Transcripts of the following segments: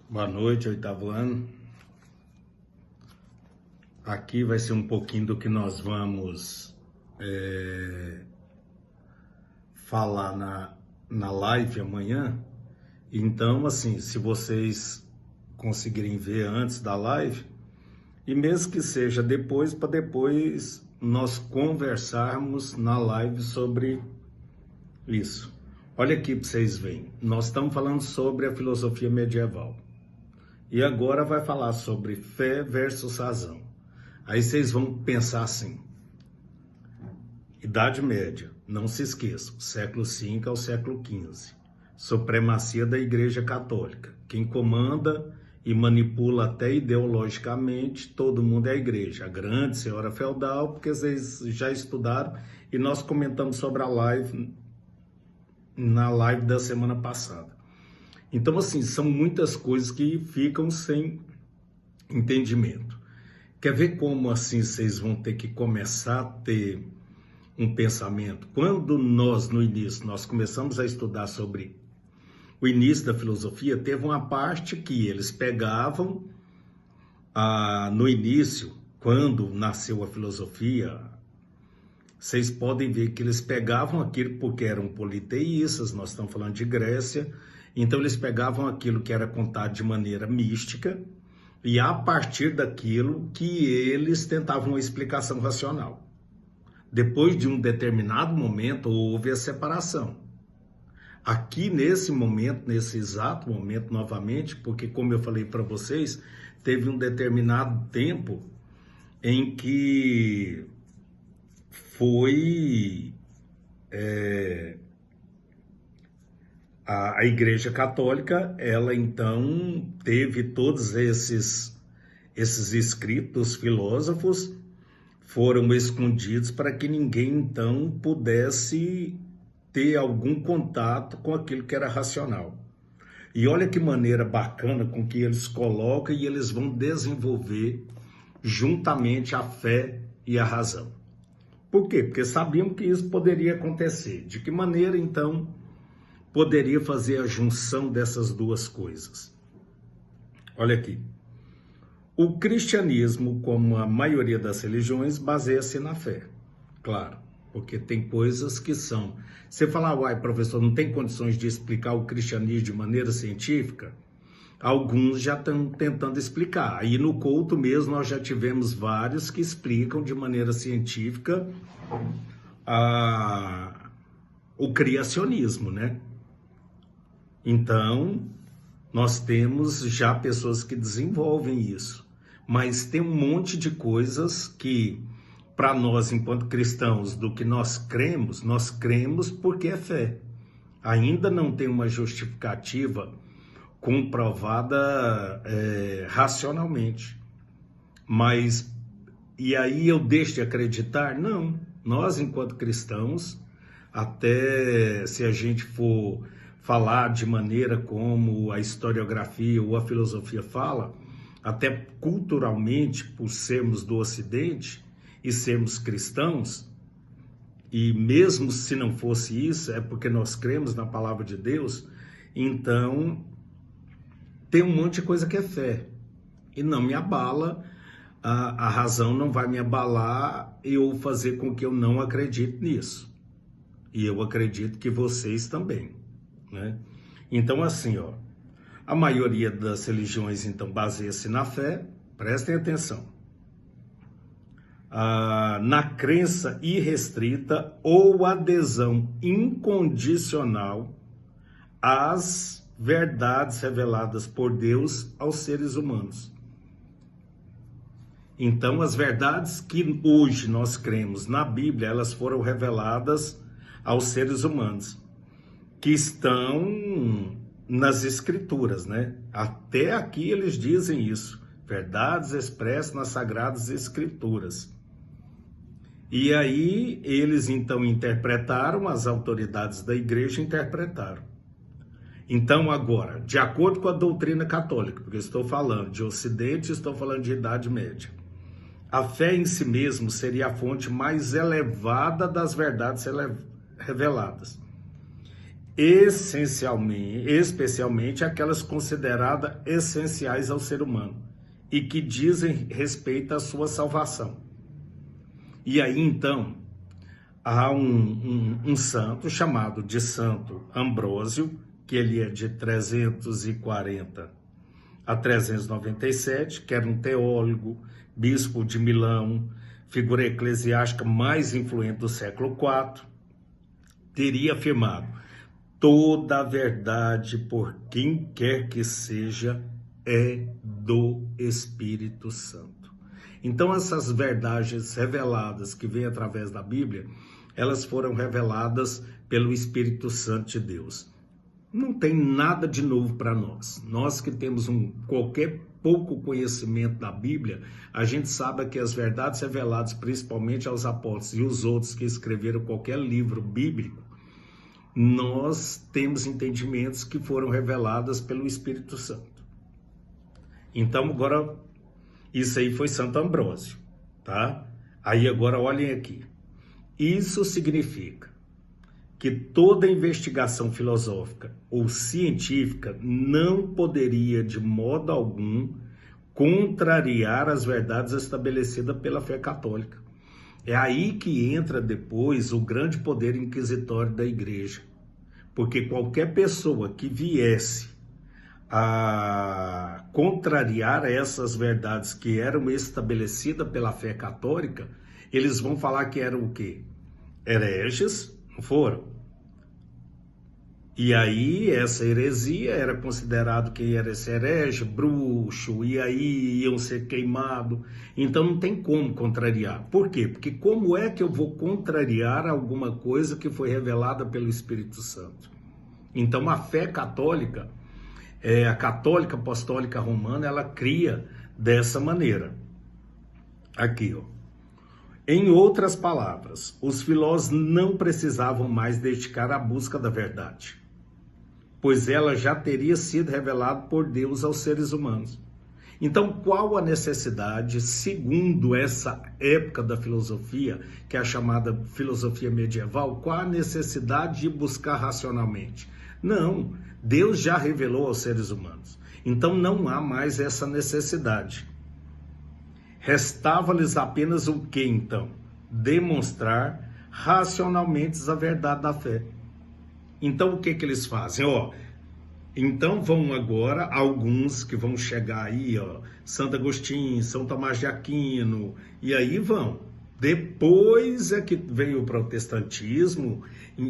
Boa noite, oitavo ano. Aqui vai ser um pouquinho do que nós vamos falar na live amanhã. Então, assim, se vocês conseguirem ver antes da live, e mesmo que seja depois, para depois nós conversarmos na live sobre isso. Olha aqui para vocês verem. Nós estamos falando sobre a filosofia medieval. E agora vai falar sobre fé versus razão. Aí vocês vão pensar assim, Idade Média, não se esqueçam, século V ao século XV, supremacia da Igreja Católica. Quem comanda e manipula até ideologicamente todo mundo é a Igreja, a grande senhora feudal, porque vocês já estudaram e nós comentamos sobre a live, na live da semana passada. Então, assim, são muitas coisas que ficam sem entendimento. Quer ver como, assim, vocês vão ter que começar a ter um pensamento? Quando nós, no início, nós começamos a estudar sobre o início da filosofia, teve uma parte que eles pegavam, no início, quando nasceu a filosofia, vocês podem ver que eles pegavam aquilo porque eram politeístas, nós estamos falando de Grécia, então eles pegavam aquilo que era contado de maneira mística e a partir daquilo que eles tentavam uma explicação racional. Depois de um determinado momento houve a separação. Aqui nesse momento, nesse exato momento novamente, porque como eu falei para vocês, teve um determinado tempo em que foi a Igreja Católica, ela então teve todos esses escritos filósofos, foram escondidos para que ninguém então pudesse ter algum contato com aquilo que era racional. E olha que maneira bacana com que eles colocam e eles vão desenvolver juntamente a fé e a razão. Por quê? Porque sabiam que isso poderia acontecer. De que maneira então poderia fazer a junção dessas duas coisas? Olha aqui. O cristianismo, como a maioria das religiões, baseia-se na fé. Claro, porque tem coisas que são... Você fala, uai, professor, não tem condições de explicar o cristianismo de maneira científica? Alguns já estão tentando explicar. Aí no culto mesmo nós já tivemos vários que explicam de maneira científica o criacionismo, né? Então, nós temos já pessoas que desenvolvem isso. Mas tem um monte de coisas que, para nós, enquanto cristãos, do que nós cremos porque é fé. Ainda não tem uma justificativa comprovada racionalmente. Mas, e aí eu deixo de acreditar? Não. Nós, enquanto cristãos, até se a gente for falar de maneira como a historiografia ou a filosofia fala, até culturalmente, por sermos do Ocidente e sermos cristãos, e mesmo se não fosse isso, é porque nós cremos na palavra de Deus, então tem um monte de coisa que é fé, e não me abala, a razão não vai me abalar e eu fazer com que eu não acredite nisso. E eu acredito que vocês também, né? Então, assim, ó, a maioria das religiões, então, baseia-se na fé, prestem atenção, na crença irrestrita ou adesão incondicional às verdades reveladas por Deus aos seres humanos. Então, as verdades que hoje nós cremos na Bíblia, elas foram reveladas aos seres humanos, que estão nas Escrituras, né? Até aqui eles dizem isso, verdades expressas nas Sagradas Escrituras. E aí eles então interpretaram, as autoridades da igreja interpretaram. Então agora, de acordo com a doutrina católica, porque eu estou falando de Ocidente, estou falando de Idade Média, a fé em si mesmo seria a fonte mais elevada das verdades reveladas. especialmente aquelas consideradas essenciais ao ser humano e que dizem respeito à sua salvação. E aí, então, há um santo chamado de Santo Ambrósio, que ele é de 340 a 397, que era um teólogo, bispo de Milão, figura eclesiástica mais influente do século IV, teria afirmado: toda a verdade, por quem quer que seja, é do Espírito Santo. Então, essas verdades reveladas que vêm através da Bíblia, elas foram reveladas pelo Espírito Santo de Deus. Não tem nada de novo para nós. Nós que temos qualquer pouco conhecimento da Bíblia, a gente sabe que as verdades reveladas, principalmente aos apóstolos e os outros que escreveram qualquer livro bíblico, nós temos entendimentos que foram revelados pelo Espírito Santo. Então, agora, isso aí foi Santo Ambrósio, tá? Aí agora olhem aqui. Isso significa que toda investigação filosófica ou científica não poderia, de modo algum, contrariar as verdades estabelecidas pela fé católica. É aí que entra depois o grande poder inquisitório da igreja. Porque qualquer pessoa que viesse a contrariar essas verdades que eram estabelecidas pela fé católica, eles vão falar que eram o quê? Hereges, não foram? E aí essa heresia era considerado que era esse herege, bruxo, e aí iam ser queimados. Então não tem como contrariar. Por quê? Porque como é que eu vou contrariar alguma coisa que foi revelada pelo Espírito Santo? Então a fé católica, a católica apostólica romana, ela cria dessa maneira. Aqui, ó. Em outras palavras, os filósofos não precisavam mais dedicar à busca da verdade, pois ela já teria sido revelada por Deus aos seres humanos. Então, qual a necessidade, segundo essa época da filosofia, que é a chamada filosofia medieval, qual a necessidade de buscar racionalmente? Não, Deus já revelou aos seres humanos. Então, não há mais essa necessidade. Restava-lhes apenas o que, então? Demonstrar racionalmente a verdade da fé. Então, o que eles fazem? Então vão agora alguns que vão chegar aí, Santo Agostinho, São Tomás de Aquino, e aí vão. Depois é que veio o protestantismo,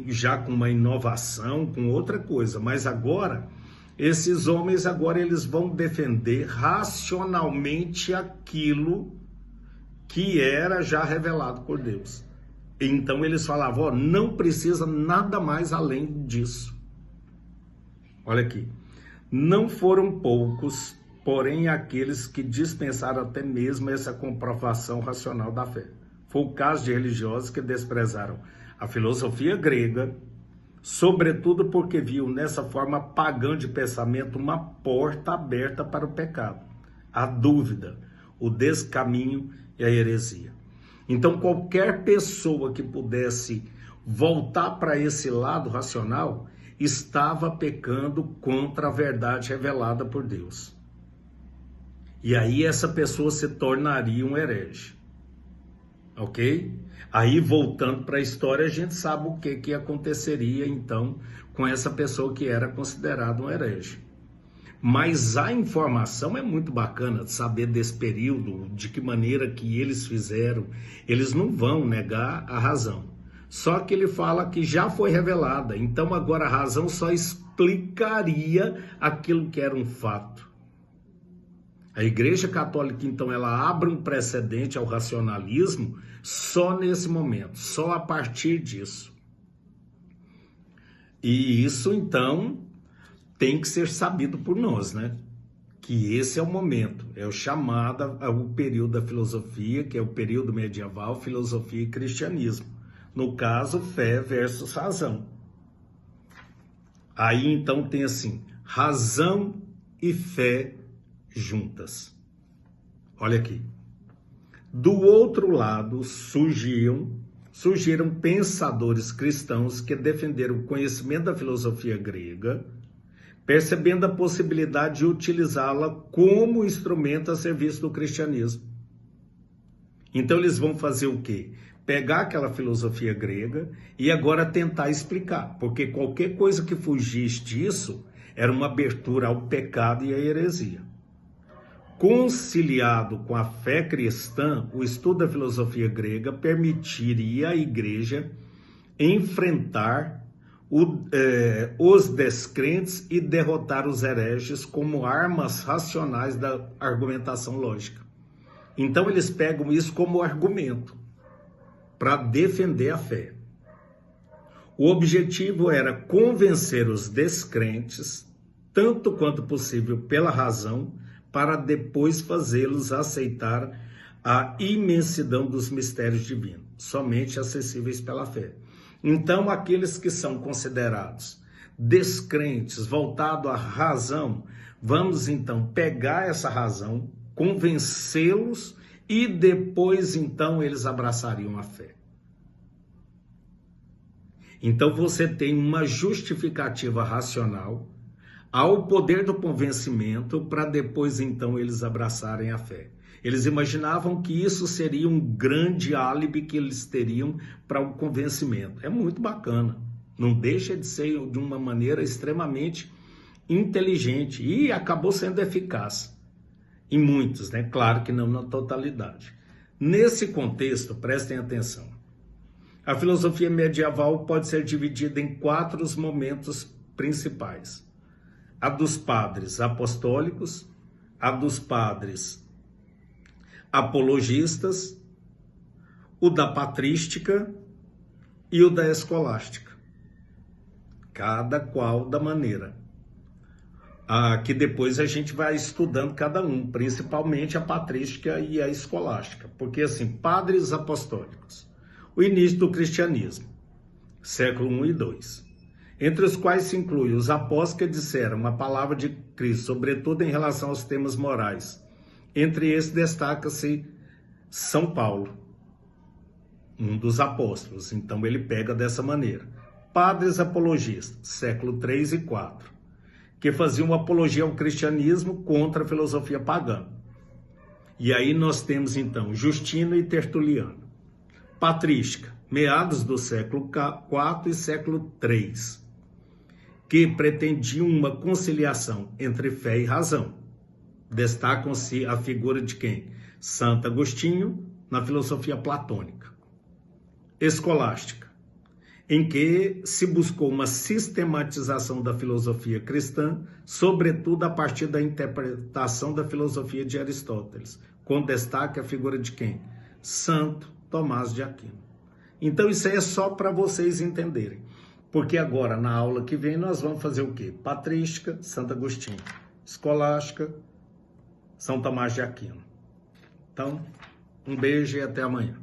já com uma inovação, com outra coisa. Mas agora, esses homens eles vão defender racionalmente aquilo que era já revelado por Deus. Então eles falavam, não precisa nada mais além disso. Olha aqui, não foram poucos, porém aqueles que dispensaram até mesmo essa comprovação racional da fé. Foi o caso de religiosos que desprezaram a filosofia grega, sobretudo porque viu nessa forma pagã de pensamento uma porta aberta para o pecado, a dúvida, o descaminho e a heresia. Então qualquer pessoa que pudesse voltar para esse lado racional estava pecando contra a verdade revelada por Deus. E aí essa pessoa se tornaria um herege. Ok? Aí, voltando para a história, a gente sabe o que aconteceria, então, com essa pessoa que era considerada um herege. Mas a informação é muito bacana de saber desse período, de que maneira que eles fizeram. Eles não vão negar a razão. Só que ele fala que já foi revelada. Então, agora a razão só explicaria aquilo que era um fato. A Igreja Católica, então, ela abre um precedente ao racionalismo só nesse momento, só a partir disso. E isso, então, tem que ser sabido por nós, né? Que esse é o momento, é o chamado ao período da filosofia, que é o período medieval, filosofia e cristianismo. No caso, fé versus razão. Aí, então, tem assim, razão e fé juntas. Olha aqui. Do outro lado surgiam surgiram pensadores cristãos que defenderam o conhecimento da filosofia grega, percebendo a possibilidade de utilizá-la como instrumento a serviço do cristianismo. Então eles vão fazer o quê? Pegar aquela filosofia grega e agora tentar explicar, porque qualquer coisa que fugisse disso era uma abertura ao pecado e à heresia. Conciliado com a fé cristã, o estudo da filosofia grega permitiria à igreja enfrentar os descrentes e derrotar os hereges como armas racionais da argumentação lógica. Então eles pegam isso como argumento para defender a fé. O objetivo era convencer os descrentes, tanto quanto possível pela razão, para depois fazê-los aceitar a imensidão dos mistérios divinos, somente acessíveis pela fé. Então, aqueles que são considerados descrentes, voltados à razão, vamos então pegar essa razão, convencê-los e depois então eles abraçariam a fé. Então você tem uma justificativa racional ao poder do convencimento para depois então eles abraçarem a fé. Eles imaginavam que isso seria um grande álibi que eles teriam para o convencimento. É muito bacana, não deixa de ser de uma maneira extremamente inteligente e acabou sendo eficaz em muitos, né? Claro que não na totalidade. Nesse contexto, prestem atenção, a filosofia medieval pode ser dividida em 4 momentos principais. A dos padres apostólicos, a dos padres apologistas, o da patrística e o da escolástica. Cada qual da maneira. Que depois a gente vai estudando cada um, principalmente a patrística e a escolástica. Porque assim, padres apostólicos, o início do cristianismo, século I e II. Entre os quais se inclui os apóstolos que disseram a palavra de Cristo, sobretudo em relação aos temas morais. Entre esses destaca-se São Paulo, um dos apóstolos. Então ele pega dessa maneira. Padres apologistas, século III e IV, que faziam apologia ao cristianismo contra a filosofia pagã. E aí nós temos então Justino e Tertuliano. Patrística, meados do século IV e século III, que pretendiam uma conciliação entre fé e razão. Destacam-se a figura de quem? Santo Agostinho, na filosofia platônica. Escolástica, em que se buscou uma sistematização da filosofia cristã, sobretudo a partir da interpretação da filosofia de Aristóteles, com destaque a figura de quem? Santo Tomás de Aquino. Então isso aí é só para vocês entenderem, porque agora na aula que vem nós vamos fazer o quê? Patrística, Santo Agostinho, escolástica, São Tomás de Aquino. Então, um beijo e até amanhã.